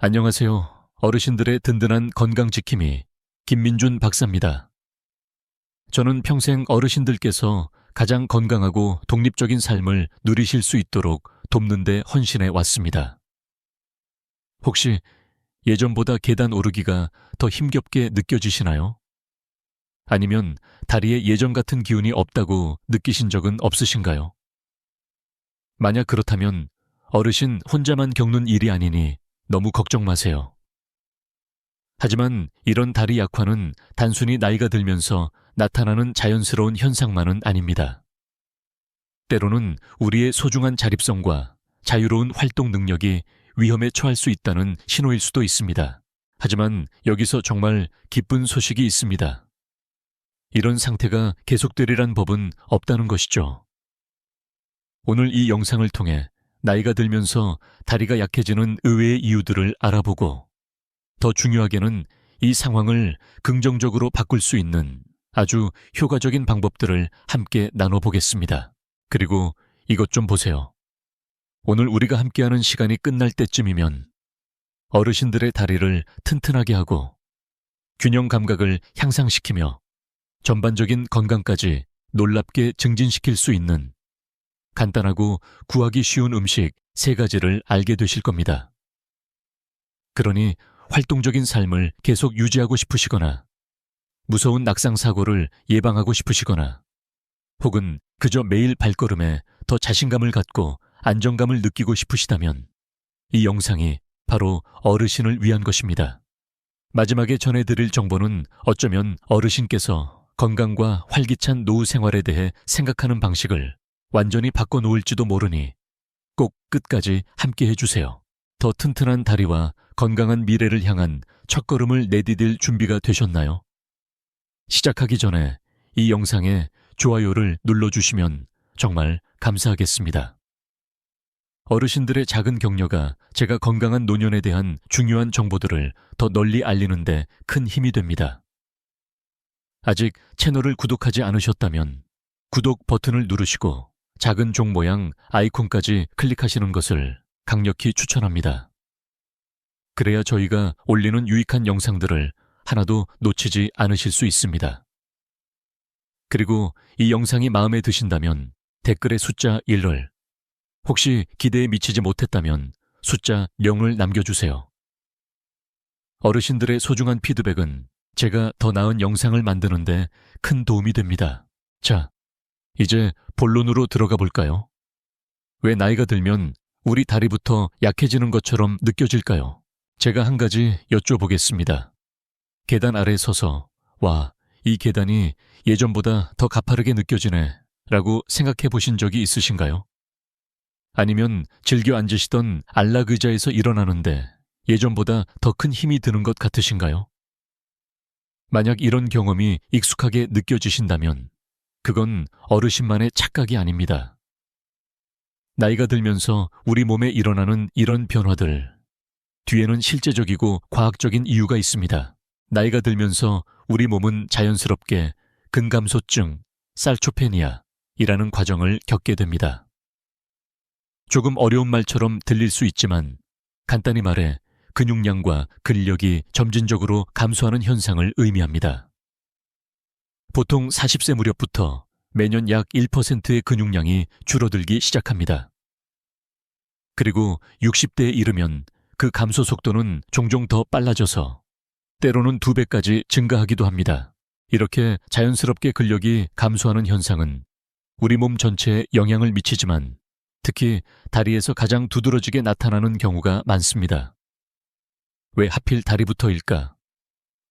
안녕하세요. 어르신들의 든든한 건강지킴이 김민준 박사입니다. 저는 평생 어르신들께서 가장 건강하고 독립적인 삶을 누리실 수 있도록 돕는 데 헌신해 왔습니다. 혹시 예전보다 계단 오르기가 더 힘겹게 느껴지시나요? 아니면 다리에 예전 같은 기운이 없다고 느끼신 적은 없으신가요? 만약 그렇다면 어르신 혼자만 겪는 일이 아니니 너무 걱정 마세요. 하지만 이런 다리 약화는 단순히 나이가 들면서 나타나는 자연스러운 현상만은 아닙니다. 때로는 우리의 소중한 자립성과 자유로운 활동 능력이 위험에 처할 수 있다는 신호일 수도 있습니다. 하지만 여기서 정말 기쁜 소식이 있습니다. 이런 상태가 계속되리란 법은 없다는 것이죠. 오늘 이 영상을 통해 나이가 들면서 다리가 약해지는 의외의 이유들을 알아보고 더 중요하게는 이 상황을 긍정적으로 바꿀 수 있는 아주 효과적인 방법들을 함께 나눠보겠습니다. 그리고 이것 좀 보세요. 오늘 우리가 함께하는 시간이 끝날 때쯤이면 어르신들의 다리를 튼튼하게 하고 균형 감각을 향상시키며 전반적인 건강까지 놀랍게 증진시킬 수 있는 간단하고 구하기 쉬운 음식 3가지를 알게 되실 겁니다. 그러니 활동적인 삶을 계속 유지하고 싶으시거나 무서운 낙상사고를 예방하고 싶으시거나 혹은 그저 매일 발걸음에 더 자신감을 갖고 안정감을 느끼고 싶으시다면 이 영상이 바로 어르신을 위한 것입니다. 마지막에 전해드릴 정보는 어쩌면 어르신께서 건강과 활기찬 노후 생활에 대해 생각하는 방식을 완전히 바꿔놓을지도 모르니 꼭 끝까지 함께 해주세요. 더 튼튼한 다리와 건강한 미래를 향한 첫걸음을 내디딜 준비가 되셨나요? 시작하기 전에 이 영상에 좋아요를 눌러주시면 정말 감사하겠습니다. 어르신들의 작은 격려가 제가 건강한 노년에 대한 중요한 정보들을 더 널리 알리는데 큰 힘이 됩니다. 아직 채널을 구독하지 않으셨다면 구독 버튼을 누르시고 작은 종 모양 아이콘까지 클릭하시는 것을 강력히 추천합니다. 그래야 저희가 올리는 유익한 영상들을 하나도 놓치지 않으실 수 있습니다. 그리고 이 영상이 마음에 드신다면 댓글에 숫자 1을, 혹시 기대에 미치지 못했다면 숫자 0을 남겨주세요. 어르신들의 소중한 피드백은 제가 더 나은 영상을 만드는데 큰 도움이 됩니다. 자, 이제 본론으로 들어가 볼까요? 왜 나이가 들면 우리 다리부터 약해지는 것처럼 느껴질까요? 제가 한 가지 여쭤보겠습니다. 계단 아래 서서 와, 이 계단이 예전보다 더 가파르게 느껴지네 라고 생각해 보신 적이 있으신가요? 아니면 즐겨 앉으시던 안락 의자에서 일어나는데 예전보다 더 큰 힘이 드는 것 같으신가요? 만약 이런 경험이 익숙하게 느껴지신다면 그건 어르신만의 착각이 아닙니다. 나이가 들면서 우리 몸에 일어나는 이런 변화들, 뒤에는 실제적이고 과학적인 이유가 있습니다. 나이가 들면서 우리 몸은 자연스럽게 근감소증, 살초페니아이라는 과정을 겪게 됩니다. 조금 어려운 말처럼 들릴 수 있지만 간단히 말해 근육량과 근력이 점진적으로 감소하는 현상을 의미합니다. 보통 40세 무렵부터 매년 약 1%의 근육량이 줄어들기 시작합니다. 그리고 60대에 이르면 그 감소 속도는 종종 더 빨라져서 때로는 2배까지 증가하기도 합니다. 이렇게 자연스럽게 근력이 감소하는 현상은 우리 몸 전체에 영향을 미치지만 특히 다리에서 가장 두드러지게 나타나는 경우가 많습니다. 왜 하필 다리부터일까?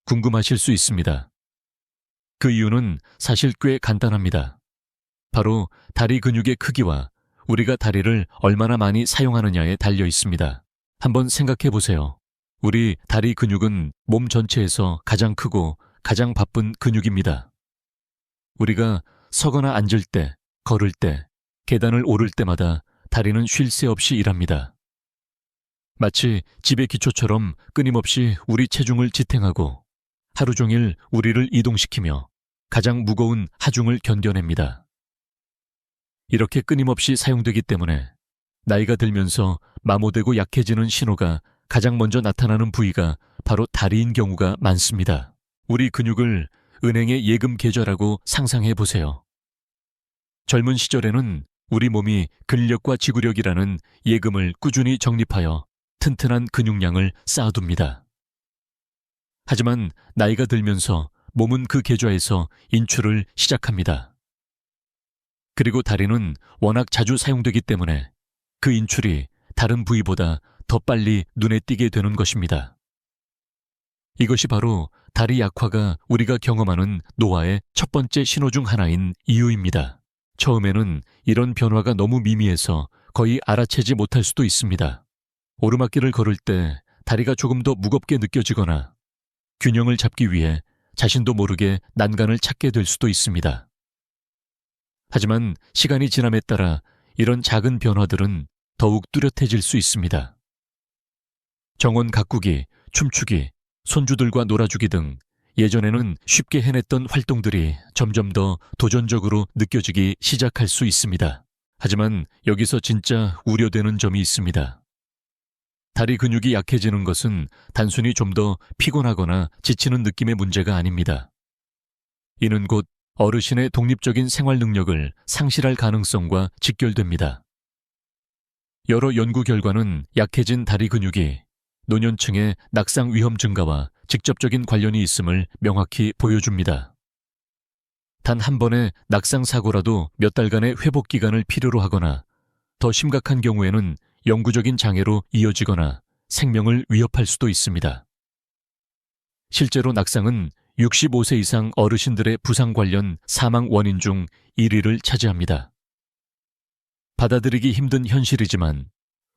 궁금하실 수 있습니다. 그 이유는 사실 꽤 간단합니다. 바로 다리 근육의 크기와 우리가 다리를 얼마나 많이 사용하느냐에 달려 있습니다. 한번 생각해 보세요. 우리 다리 근육은 몸 전체에서 가장 크고 가장 바쁜 근육입니다. 우리가 서거나 앉을 때, 걸을 때, 계단을 오를 때마다 다리는 쉴 새 없이 일합니다. 마치 집의 기초처럼 끊임없이 우리 체중을 지탱하고 하루 종일 우리를 이동시키며 가장 무거운 하중을 견뎌냅니다. 이렇게 끊임없이 사용되기 때문에 나이가 들면서 마모되고 약해지는 신호가 가장 먼저 나타나는 부위가 바로 다리인 경우가 많습니다. 우리 근육을 은행의 예금 계좌라고 상상해 보세요. 젊은 시절에는 우리 몸이 근력과 지구력이라는 예금을 꾸준히 적립하여 튼튼한 근육량을 쌓아둡니다. 하지만 나이가 들면서 몸은 그 계좌에서 인출을 시작합니다. 그리고 다리는 워낙 자주 사용되기 때문에 그 인출이 다른 부위보다 더 빨리 눈에 띄게 되는 것입니다. 이것이 바로 다리 약화가 우리가 경험하는 노화의 첫 번째 신호 중 하나인 이유입니다. 처음에는 이런 변화가 너무 미미해서 거의 알아채지 못할 수도 있습니다. 오르막길을 걸을 때 다리가 조금 더 무겁게 느껴지거나 균형을 잡기 위해 자신도 모르게 난간을 찾게 될 수도 있습니다. 하지만 시간이 지남에 따라 이런 작은 변화들은 더욱 뚜렷해질 수 있습니다. 정원 가꾸기, 춤추기, 손주들과 놀아주기 등 예전에는 쉽게 해냈던 활동들이 점점 더 도전적으로 느껴지기 시작할 수 있습니다. 하지만 여기서 진짜 우려되는 점이 있습니다. 다리 근육이 약해지는 것은 단순히 좀 더 피곤하거나 지치는 느낌의 문제가 아닙니다. 이는 곧 어르신의 독립적인 생활 능력을 상실할 가능성과 직결됩니다. 여러 연구 결과는 약해진 다리 근육이 노년층의 낙상 위험 증가와 직접적인 관련이 있음을 명확히 보여줍니다. 단 한 번의 낙상 사고라도 몇 달간의 회복 기간을 필요로 하거나 더 심각한 경우에는 영구적인 장애로 이어지거나 생명을 위협할 수도 있습니다. 실제로 낙상은 65세 이상 어르신들의 부상 관련 사망 원인 중 1위를 차지합니다. 받아들이기 힘든 현실이지만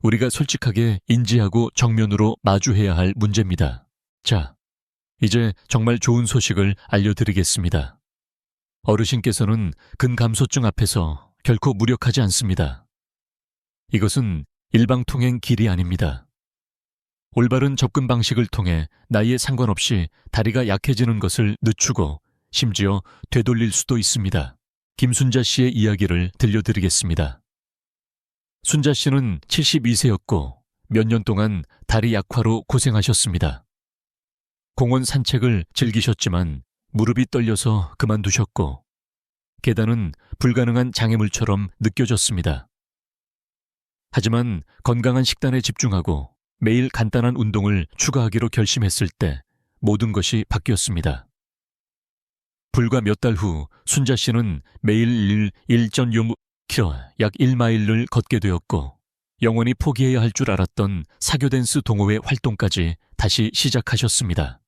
우리가 솔직하게 인지하고 정면으로 마주해야 할 문제입니다. 자, 이제 정말 좋은 소식을 알려드리겠습니다. 어르신께서는 근감소증 앞에서 결코 무력하지 않습니다. 이것은 일방통행 길이 아닙니다. 올바른 접근 방식을 통해 나이에 상관없이 다리가 약해지는 것을 늦추고 심지어 되돌릴 수도 있습니다. 김순자 씨의 이야기를 들려드리겠습니다. 순자 씨는 72세였고 몇 년 동안 다리 약화로 고생하셨습니다. 공원 산책을 즐기셨지만 무릎이 떨려서 그만두셨고 계단은 불가능한 장애물처럼 느껴졌습니다. 하지만 건강한 식단에 집중하고 매일 간단한 운동을 추가하기로 결심했을 때 모든 것이 바뀌었습니다. 불과 몇 달 후 순자 씨는 매일 1.6km, 약 1마일을 걷게 되었고 영원히 포기해야 할 줄 알았던 사교댄스 동호회 활동까지 다시 시작하셨습니다.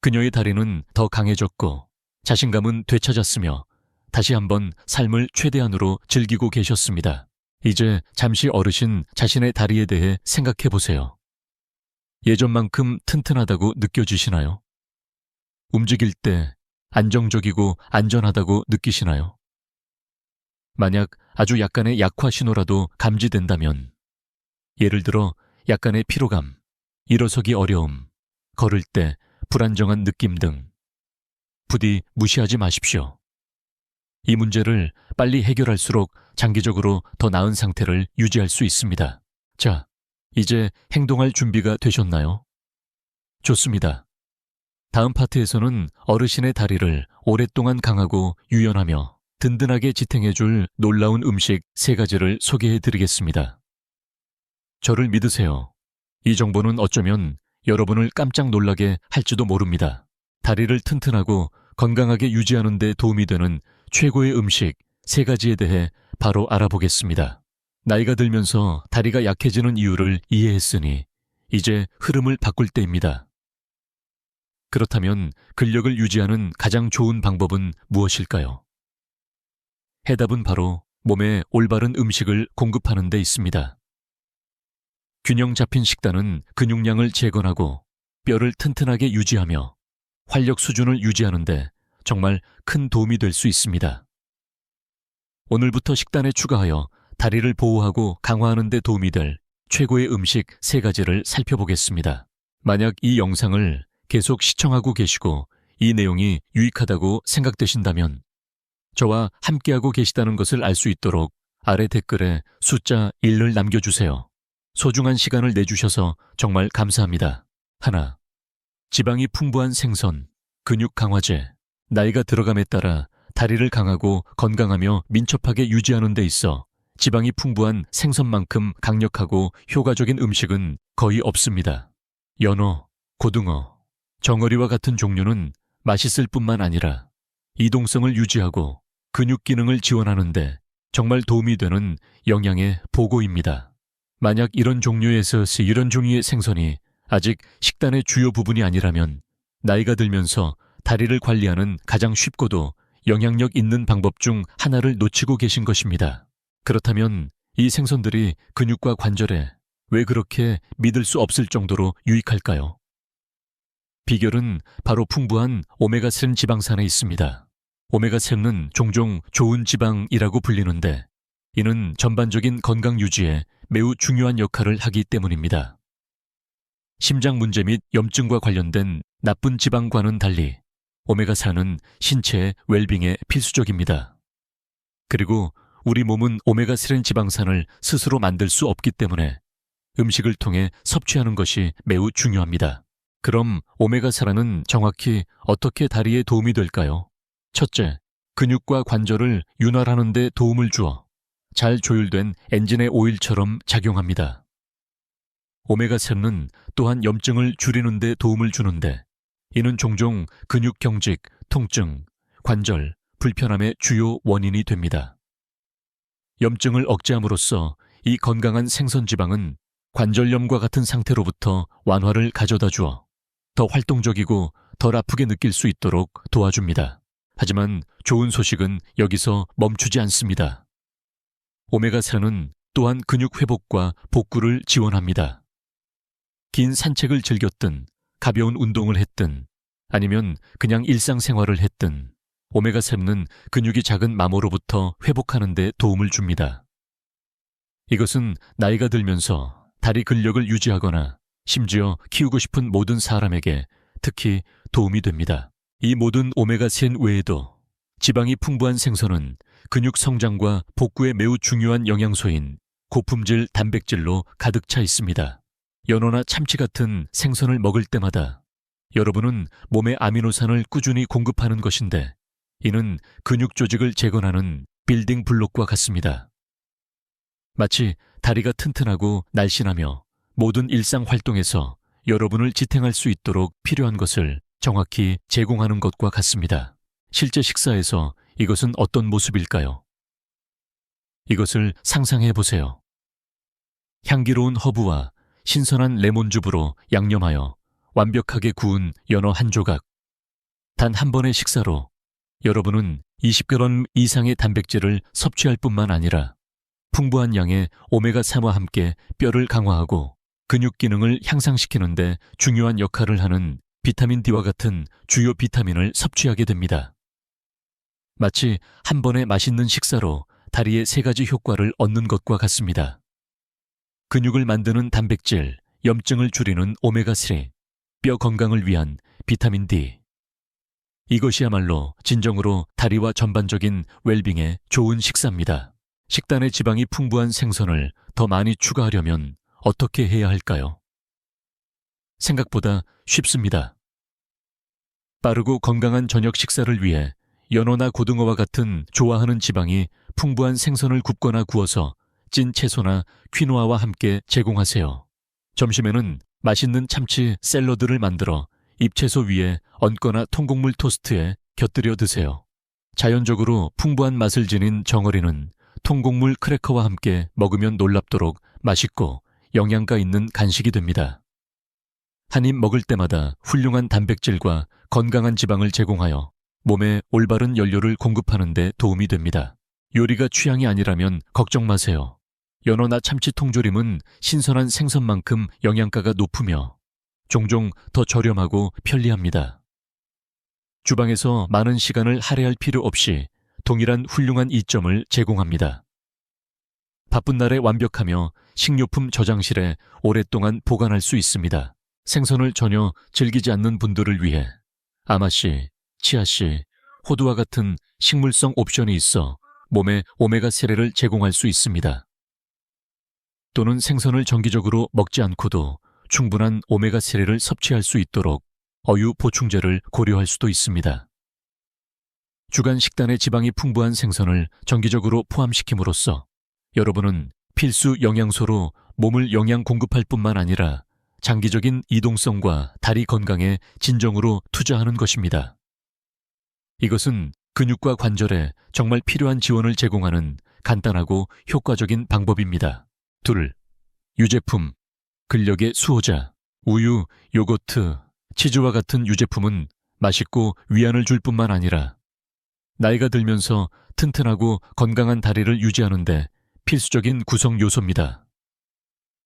그녀의 다리는 더 강해졌고 자신감은 되찾았으며 다시 한번 삶을 최대한으로 즐기고 계셨습니다. 이제 잠시 어르신 자신의 다리에 대해 생각해 보세요. 예전만큼 튼튼하다고 느껴지시나요? 움직일 때 안정적이고 안전하다고 느끼시나요? 만약 아주 약간의 약화 신호라도 감지된다면, 예를 들어 약간의 피로감, 일어서기 어려움, 걸을 때 불안정한 느낌 등 부디 무시하지 마십시오. 이 문제를 빨리 해결할수록 장기적으로 더 나은 상태를 유지할 수 있습니다. 자, 이제 행동할 준비가 되셨나요? 좋습니다. 다음 파트에서는 어르신의 다리를 오랫동안 강하고 유연하며 든든하게 지탱해줄 놀라운 음식 3가지를 소개해드리겠습니다. 저를 믿으세요. 이 정보는 어쩌면 여러분을 깜짝 놀라게 할지도 모릅니다. 다리를 튼튼하고 건강하게 유지하는 데 도움이 되는 최고의 음식 3가지에 대해 바로 알아보겠습니다. 나이가 들면서 다리가 약해지는 이유를 이해했으니 이제 흐름을 바꿀 때입니다. 그렇다면 근력을 유지하는 가장 좋은 방법은 무엇일까요? 해답은 바로 몸에 올바른 음식을 공급하는 데 있습니다. 균형 잡힌 식단은 근육량을 재건하고 뼈를 튼튼하게 유지하며 활력 수준을 유지하는 데 정말 큰 도움이 될 수 있습니다. 오늘부터 식단에 추가하여 다리를 보호하고 강화하는 데 도움이 될 최고의 음식 3가지를 살펴보겠습니다. 만약 이 영상을 계속 시청하고 계시고 이 내용이 유익하다고 생각되신다면 저와 함께하고 계시다는 것을 알 수 있도록 아래 댓글에 숫자 1을 남겨주세요. 소중한 시간을 내주셔서 정말 감사합니다. 하나, 지방이 풍부한 생선, 근육 강화제. 나이가 들어감에 따라 다리를 강하고 건강하며 민첩하게 유지하는 데 있어 지방이 풍부한 생선만큼 강력하고 효과적인 음식은 거의 없습니다. 연어, 고등어, 정어리와 같은 종류는 맛있을 뿐만 아니라 이동성을 유지하고 근육 기능을 지원하는데 정말 도움이 되는 영양의 보고입니다. 만약 이런 종류의 생선이 아직 식단의 주요 부분이 아니라면 나이가 들면서 다리를 관리하는 가장 쉽고도 영향력 있는 방법 중 하나를 놓치고 계신 것입니다. 그렇다면 이 생선들이 근육과 관절에 왜 그렇게 믿을 수 없을 정도로 유익할까요? 비결은 바로 풍부한 오메가3 지방산에 있습니다. 오메가3는 종종 좋은 지방이라고 불리는데 이는 전반적인 건강 유지에 매우 중요한 역할을 하기 때문입니다. 심장 문제 및 염증과 관련된 나쁜 지방과는 달리 오메가4는 신체의 웰빙에 필수적입니다. 그리고 우리 몸은 오메가3 지방산을 스스로 만들 수 없기 때문에 음식을 통해 섭취하는 것이 매우 중요합니다. 그럼 오메가4는 정확히 어떻게 다리에 도움이 될까요? 첫째, 근육과 관절을 윤활하는 데 도움을 주어 잘 조율된 엔진의 오일처럼 작용합니다. 오메가3는 또한 염증을 줄이는 데 도움을 주는데 이는 종종 근육 경직, 통증, 관절, 불편함의 주요 원인이 됩니다. 염증을 억제함으로써 이 건강한 생선지방은 관절염과 같은 상태로부터 완화를 가져다 주어 더 활동적이고 덜 아프게 느낄 수 있도록 도와줍니다. 하지만 좋은 소식은 여기서 멈추지 않습니다. 오메가3는 또한 근육 회복과 복구를 지원합니다. 긴 산책을 즐겼든 가벼운 운동을 했든 아니면 그냥 일상생활을 했든 오메가3는 근육이 작은 마모로부터 회복하는 데 도움을 줍니다. 이것은 나이가 들면서 다리 근력을 유지하거나 심지어 키우고 싶은 모든 사람에게 특히 도움이 됩니다. 이 모든 오메가3 외에도 지방이 풍부한 생선은 근육 성장과 복구에 매우 중요한 영양소인 고품질 단백질로 가득 차 있습니다. 연어나 참치 같은 생선을 먹을 때마다 여러분은 몸에 아미노산을 꾸준히 공급하는 것인데 이는 근육 조직을 재건하는 빌딩 블록과 같습니다. 마치 다리가 튼튼하고 날씬하며 모든 일상 활동에서 여러분을 지탱할 수 있도록 필요한 것을 정확히 제공하는 것과 같습니다. 실제 식사에서 이것은 어떤 모습일까요? 이것을 상상해 보세요. 향기로운 허브와 신선한 레몬즙으로 양념하여 완벽하게 구운 연어 한 조각. 단 한 번의 식사로 여러분은 20g 이상의 단백질을 섭취할 뿐만 아니라 풍부한 양의 오메가3와 함께 뼈를 강화하고 근육 기능을 향상시키는 데 중요한 역할을 하는 비타민 D와 같은 주요 비타민을 섭취하게 됩니다. 마치 한 번의 맛있는 식사로 다리의 세 가지 효과를 얻는 것과 같습니다. 근육을 만드는 단백질, 염증을 줄이는 오메가3, 뼈 건강을 위한 비타민 D. 이것이야말로 진정으로 다리와 전반적인 웰빙에 좋은 식사입니다. 식단에 지방이 풍부한 생선을 더 많이 추가하려면 어떻게 해야 할까요? 생각보다 쉽습니다. 빠르고 건강한 저녁 식사를 위해 연어나 고등어와 같은 좋아하는 지방이 풍부한 생선을 굽거나 구워서 찐 채소나 퀴노아와 함께 제공하세요. 점심에는 맛있는 참치 샐러드를 만들어 잎채소 위에 얹거나 통곡물 토스트에 곁들여 드세요. 자연적으로 풍부한 맛을 지닌 정어리는 통곡물 크래커와 함께 먹으면 놀랍도록 맛있고 영양가 있는 간식이 됩니다. 한 입 먹을 때마다 훌륭한 단백질과 건강한 지방을 제공하여 몸에 올바른 연료를 공급하는 데 도움이 됩니다. 요리가 취향이 아니라면 걱정 마세요. 연어나 참치 통조림은 신선한 생선만큼 영양가가 높으며 종종 더 저렴하고 편리합니다. 주방에서 많은 시간을 할애할 필요 없이 동일한 훌륭한 이점을 제공합니다. 바쁜 날에 완벽하며 식료품 저장실에 오랫동안 보관할 수 있습니다. 생선을 전혀 즐기지 않는 분들을 위해 아마씨, 치아씨, 호두와 같은 식물성 옵션이 있어 몸에 오메가3를 제공할 수 있습니다. 또는 생선을 정기적으로 먹지 않고도 충분한 오메가3를 섭취할 수 있도록 어유 보충제를 고려할 수도 있습니다. 주간 식단에 지방이 풍부한 생선을 정기적으로 포함시킴으로써 여러분은 필수 영양소로 몸을 영양 공급할 뿐만 아니라 장기적인 이동성과 다리 건강에 진정으로 투자하는 것입니다. 이것은 근육과 관절에 정말 필요한 지원을 제공하는 간단하고 효과적인 방법입니다. 2. 유제품, 근력의 수호자, 우유, 요거트, 치즈와 같은 유제품은 맛있고 위안을 줄 뿐만 아니라 나이가 들면서 튼튼하고 건강한 다리를 유지하는 데 필수적인 구성 요소입니다.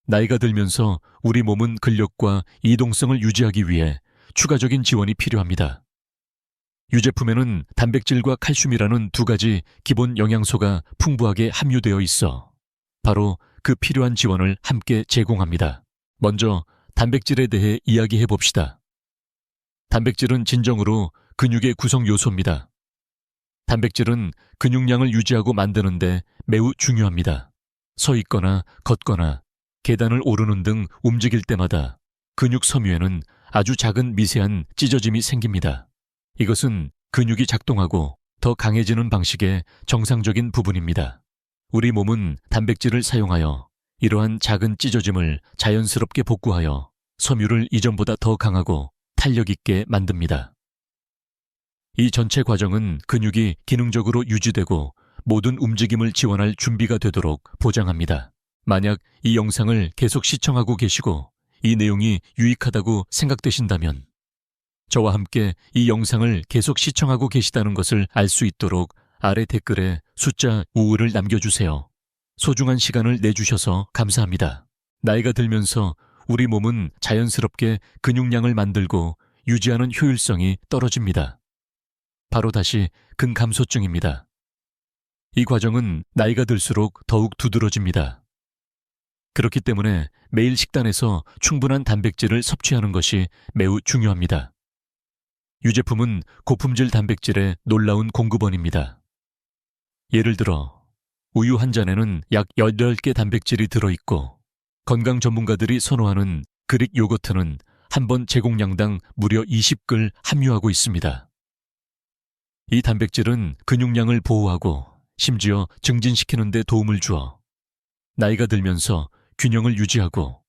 나이가 들면서 우리 몸은 근력과 이동성을 유지하기 위해 추가적인 지원이 필요합니다. 유제품에는 단백질과 칼슘이라는 두 가지 기본 영양소가 풍부하게 함유되어 있어 바로 그 필요한 지원을 함께 제공합니다. 먼저 단백질에 대해 이야기해 봅시다. 단백질은 진정으로 근육의 구성 요소입니다. 단백질은 근육량을 유지하고 만드는데 매우 중요합니다. 서 있거나 걷거나 계단을 오르는 등 움직일 때마다 근육 섬유에는 아주 작은 미세한 찢어짐이 생깁니다. 이것은 근육이 작동하고 더 강해지는 방식의 정상적인 부분입니다. 우리 몸은 단백질을 사용하여 이러한 작은 찢어짐을 자연스럽게 복구하여 섬유를 이전보다 더 강하고 탄력 있게 만듭니다. 이 전체 과정은 근육이 기능적으로 유지되고 모든 움직임을 지원할 준비가 되도록 보장합니다. 만약 이 영상을 계속 시청하고 계시고 이 내용이 유익하다고 생각되신다면 저와 함께 이 영상을 계속 시청하고 계시다는 것을 알 수 있도록 아래 댓글에 숫자 5를 남겨주세요. 소중한 시간을 내주셔서 감사합니다. 나이가 들면서 우리 몸은 자연스럽게 근육량을 만들고 유지하는 효율성이 떨어집니다. 바로 다시 근감소증입니다. 이 과정은 나이가 들수록 더욱 두드러집니다. 그렇기 때문에 매일 식단에서 충분한 단백질을 섭취하는 것이 매우 중요합니다. 유제품은 고품질 단백질의 놀라운 공급원입니다. 예를 들어 우유 한 잔에는 약 8개 단백질이 들어있고 건강 전문가들이 선호하는 그릭 요거트는 한 번 제공량당 무려 20글 함유하고 있습니다. 이 단백질은 근육량을 보호하고 심지어 증진시키는 데 도움을 주어 나이가 들면서 균형을 유지하고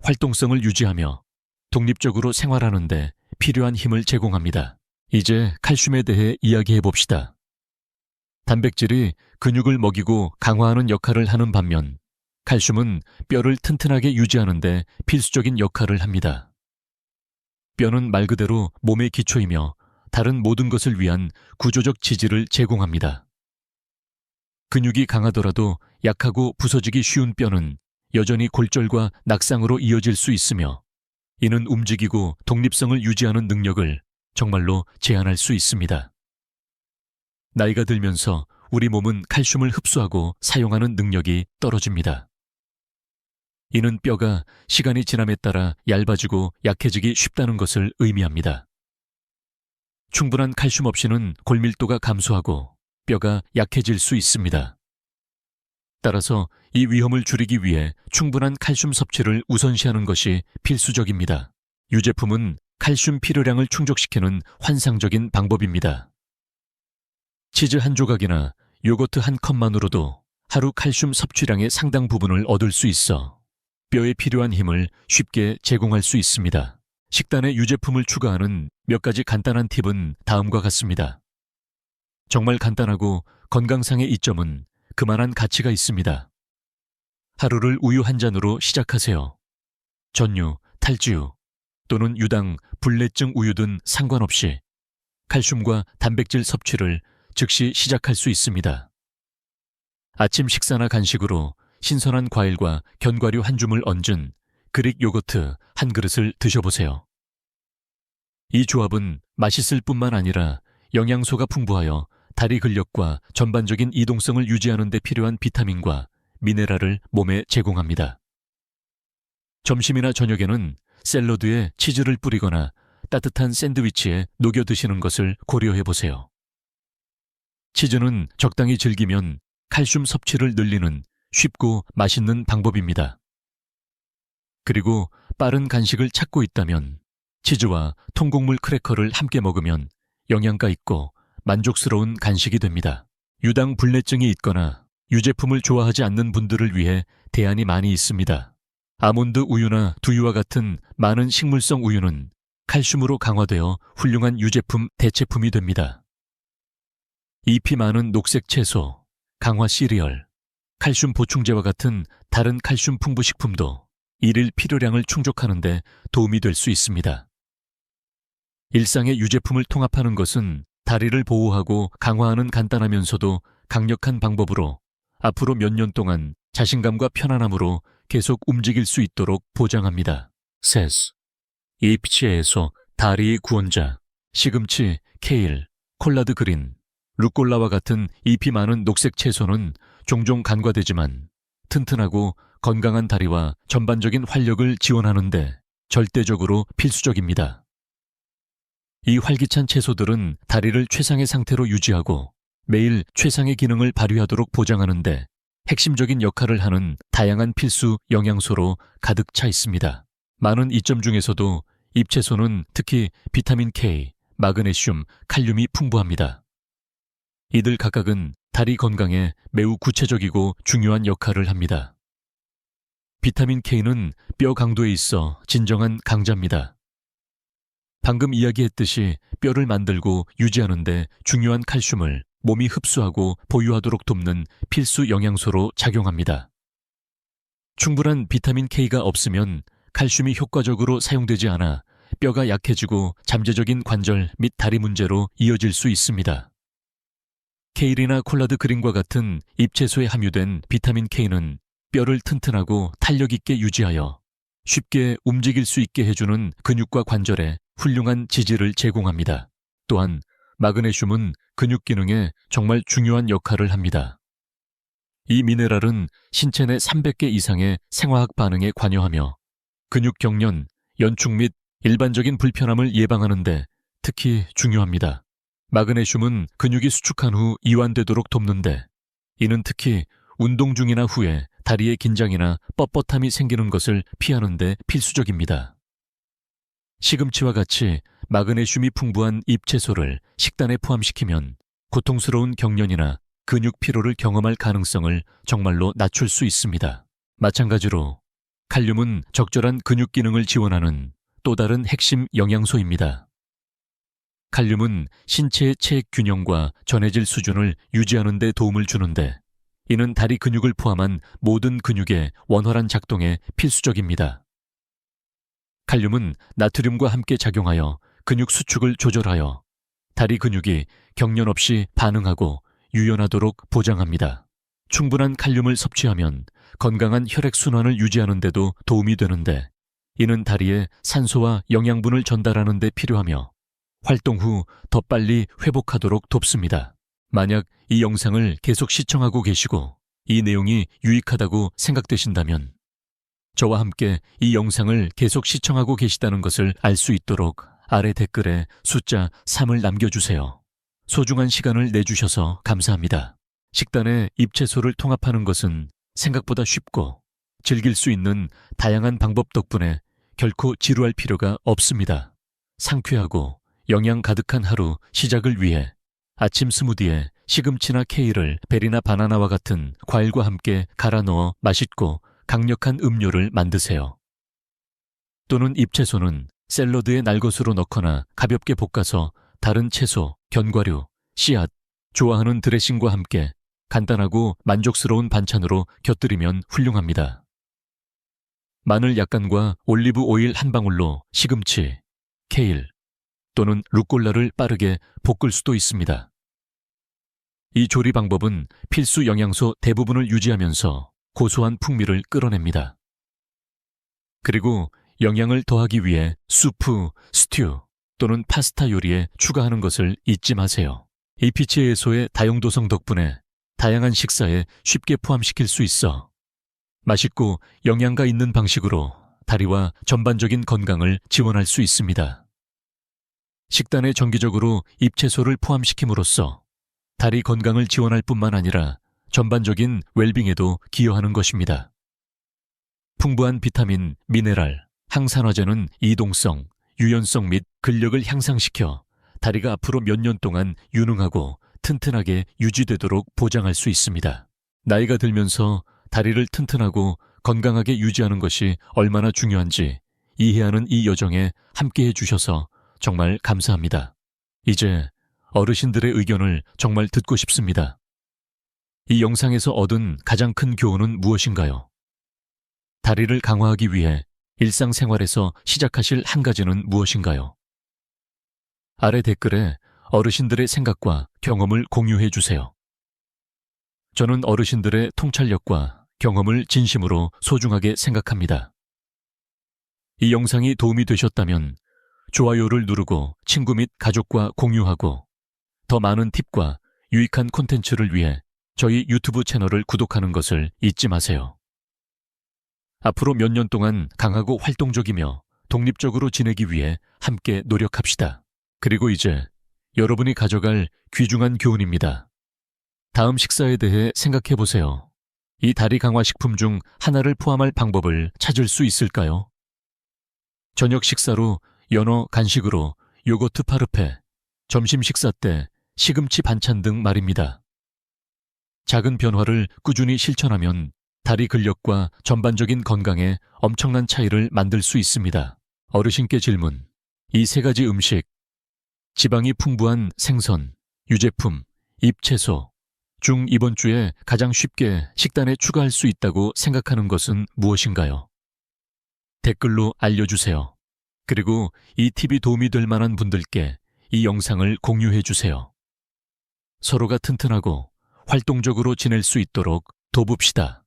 활동성을 유지하며 독립적으로 생활하는 데 필요한 힘을 제공합니다. 이제 칼슘에 대해 이야기해 봅시다. 단백질이 근육을 먹이고 강화하는 역할을 하는 반면 칼슘은 뼈를 튼튼하게 유지하는 데 필수적인 역할을 합니다. 뼈는 말 그대로 몸의 기초이며 다른 모든 것을 위한 구조적 지지를 제공합니다. 근육이 강하더라도 약하고 부서지기 쉬운 뼈는 여전히 골절과 낙상으로 이어질 수 있으며 이는 움직이고 독립성을 유지하는 능력을 정말로 제한할 수 있습니다. 나이가 들면서 우리 몸은 칼슘을 흡수하고 사용하는 능력이 떨어집니다. 이는 뼈가 시간이 지남에 따라 얇아지고 약해지기 쉽다는 것을 의미합니다. 충분한 칼슘 없이는 골밀도가 감소하고 뼈가 약해질 수 있습니다. 따라서 이 위험을 줄이기 위해 충분한 칼슘 섭취를 우선시하는 것이 필수적입니다. 유제품은 칼슘 필요량을 충족시키는 환상적인 방법입니다. 치즈 한 조각이나 요거트 한 컵만으로도 하루 칼슘 섭취량의 상당 부분을 얻을 수 있어 뼈에 필요한 힘을 쉽게 제공할 수 있습니다. 식단에 유제품을 추가하는 몇 가지 간단한 팁은 다음과 같습니다. 정말 간단하고 건강상의 이점은 그만한 가치가 있습니다. 하루를 우유 한 잔으로 시작하세요. 전유, 탈지유 또는 유당, 불내증 우유든 상관없이 칼슘과 단백질 섭취를 즉시 시작할 수 있습니다. 아침 식사나 간식으로 신선한 과일과 견과류 한 줌을 얹은 그릭 요거트 한 그릇을 드셔보세요. 이 조합은 맛있을 뿐만 아니라 영양소가 풍부하여 다리 근력과 전반적인 이동성을 유지하는 데 필요한 비타민과 미네랄을 몸에 제공합니다. 점심이나 저녁에는 샐러드에 치즈를 뿌리거나 따뜻한 샌드위치에 녹여 드시는 것을 고려해보세요. 치즈는 적당히 즐기면 칼슘 섭취를 늘리는 쉽고 맛있는 방법입니다. 그리고 빠른 간식을 찾고 있다면 치즈와 통곡물 크래커를 함께 먹으면 영양가 있고 만족스러운 간식이 됩니다. 유당 불내증이 있거나 유제품을 좋아하지 않는 분들을 위해 대안이 많이 있습니다. 아몬드 우유나 두유와 같은 많은 식물성 우유는 칼슘으로 강화되어 훌륭한 유제품 대체품이 됩니다. 잎이 많은 녹색 채소, 강화 시리얼, 칼슘 보충제와 같은 다른 칼슘 풍부 식품도 일일 필요량을 충족하는 데 도움이 될 수 있습니다. 일상의 유제품을 통합하는 것은 다리를 보호하고 강화하는 간단하면서도 강력한 방법으로 앞으로 몇 년 동안 자신감과 편안함으로 계속 움직일 수 있도록 보장합니다. 세스, 이피치에에서 다리의 구원자, 시금치, 케일, 콜라드 그린, 루꼴라와 같은 잎이 많은 녹색 채소는 종종 간과되지만 튼튼하고 건강한 다리와 전반적인 활력을 지원하는 데 절대적으로 필수적입니다. 이 활기찬 채소들은 다리를 최상의 상태로 유지하고 매일 최상의 기능을 발휘하도록 보장하는 데 핵심적인 역할을 하는 다양한 필수 영양소로 가득 차 있습니다. 많은 이점 중에서도 잎채소는 특히 비타민 K, 마그네슘, 칼륨이 풍부합니다. 이들 각각은 다리 건강에 매우 구체적이고 중요한 역할을 합니다. 비타민 K는 뼈 강도에 있어 진정한 강자입니다. 방금 이야기했듯이 뼈를 만들고 유지하는 데 중요한 칼슘을 몸이 흡수하고 보유하도록 돕는 필수 영양소로 작용합니다. 충분한 비타민 K가 없으면 칼슘이 효과적으로 사용되지 않아 뼈가 약해지고 잠재적인 관절 및 다리 문제로 이어질 수 있습니다. 케일이나 콜라드 그린과 같은 잎채소에 함유된 비타민 K는 뼈를 튼튼하고 탄력 있게 유지하여 쉽게 움직일 수 있게 해주는 근육과 관절에 훌륭한 지지를 제공합니다. 또한 마그네슘은 근육 기능에 정말 중요한 역할을 합니다. 이 미네랄은 신체 내 300개 이상의 생화학 반응에 관여하며 근육 경련, 연축 및 일반적인 불편함을 예방하는 데 특히 중요합니다. 마그네슘은 근육이 수축한 후 이완되도록 돕는데 이는 특히 운동 중이나 후에 다리의 긴장이나 뻣뻣함이 생기는 것을 피하는 데 필수적입니다. 시금치와 같이 마그네슘이 풍부한 잎채소를 식단에 포함시키면 고통스러운 경련이나 근육 피로를 경험할 가능성을 정말로 낮출 수 있습니다. 마찬가지로 칼륨은 적절한 근육 기능을 지원하는 또 다른 핵심 영양소입니다. 칼륨은 신체의 체액 균형과 전해질 수준을 유지하는 데 도움을 주는데 이는 다리 근육을 포함한 모든 근육의 원활한 작동에 필수적입니다. 칼륨은 나트륨과 함께 작용하여 근육 수축을 조절하여 다리 근육이 경련 없이 반응하고 유연하도록 보장합니다. 충분한 칼륨을 섭취하면 건강한 혈액순환을 유지하는 데도 도움이 되는데 이는 다리에 산소와 영양분을 전달하는 데 필요하며 활동 후 더 빨리 회복하도록 돕습니다. 만약 이 영상을 계속 시청하고 계시고 이 내용이 유익하다고 생각되신다면 저와 함께 이 영상을 계속 시청하고 계시다는 것을 알 수 있도록 아래 댓글에 숫자 3을 남겨주세요. 소중한 시간을 내주셔서 감사합니다. 식단에 잎채소를 통합하는 것은 생각보다 쉽고 즐길 수 있는 다양한 방법 덕분에 결코 지루할 필요가 없습니다. 상쾌하고 영양 가득한 하루 시작을 위해 아침 스무디에 시금치나 케일을 베리나 바나나와 같은 과일과 함께 갈아 넣어 맛있고 강력한 음료를 만드세요. 또는 잎채소는 샐러드에 날것으로 넣거나 가볍게 볶아서 다른 채소, 견과류, 씨앗, 좋아하는 드레싱과 함께 간단하고 만족스러운 반찬으로 곁들이면 훌륭합니다. 마늘 약간과 올리브 오일 한 방울로 시금치, 케일 또는 루꼴라를 빠르게 볶을 수도 있습니다. 이 조리 방법은 필수 영양소 대부분을 유지하면서 고소한 풍미를 끌어냅니다. 그리고 영양을 더하기 위해 수프, 스튜 또는 파스타 요리에 추가하는 것을 잊지 마세요. 이피치에소의 다용도성 덕분에 다양한 식사에 쉽게 포함시킬 수 있어 맛있고 영양가 있는 방식으로 다리와 전반적인 건강을 지원할 수 있습니다. 식단에 정기적으로 잎채소를 포함시킴으로써 다리 건강을 지원할 뿐만 아니라 전반적인 웰빙에도 기여하는 것입니다. 풍부한 비타민, 미네랄, 항산화제는 이동성, 유연성 및 근력을 향상시켜 다리가 앞으로 몇 년 동안 유능하고 튼튼하게 유지되도록 보장할 수 있습니다. 나이가 들면서 다리를 튼튼하고 건강하게 유지하는 것이 얼마나 중요한지 이해하는 이 여정에 함께해 주셔서 정말 감사합니다. 이제 어르신들의 의견을 정말 듣고 싶습니다. 이 영상에서 얻은 가장 큰 교훈은 무엇인가요? 다리를 강화하기 위해 일상생활에서 시작하실 한 가지는 무엇인가요? 아래 댓글에 어르신들의 생각과 경험을 공유해 주세요. 저는 어르신들의 통찰력과 경험을 진심으로 소중하게 생각합니다. 이 영상이 도움이 되셨다면 좋아요를 누르고 친구 및 가족과 공유하고 더 많은 팁과 유익한 콘텐츠를 위해 저희 유튜브 채널을 구독하는 것을 잊지 마세요. 앞으로 몇 년 동안 강하고 활동적이며 독립적으로 지내기 위해 함께 노력합시다. 그리고 이제 여러분이 가져갈 귀중한 교훈입니다. 다음 식사에 대해 생각해 보세요. 이 다리 강화 식품 중 하나를 포함할 방법을 찾을 수 있을까요? 저녁 식사로 연어 간식으로 요거트 파르페, 점심 식사 때 시금치 반찬 등 말입니다. 작은 변화를 꾸준히 실천하면 다리 근력과 전반적인 건강에 엄청난 차이를 만들 수 있습니다. 어르신께 질문. 이 세 가지 음식, 지방이 풍부한 생선, 유제품, 잎채소 중 이번 주에 가장 쉽게 식단에 추가할 수 있다고 생각하는 것은 무엇인가요? 댓글로 알려주세요. 그리고 이 팁이 도움이 될 만한 분들께 이 영상을 공유해 주세요. 서로가 튼튼하고 활동적으로 지낼 수 있도록 도봅시다.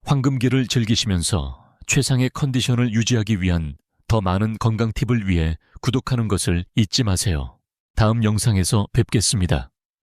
황금기를 즐기시면서 최상의 컨디션을 유지하기 위한 더 많은 건강 팁을 위해 구독하는 것을 잊지 마세요. 다음 영상에서 뵙겠습니다.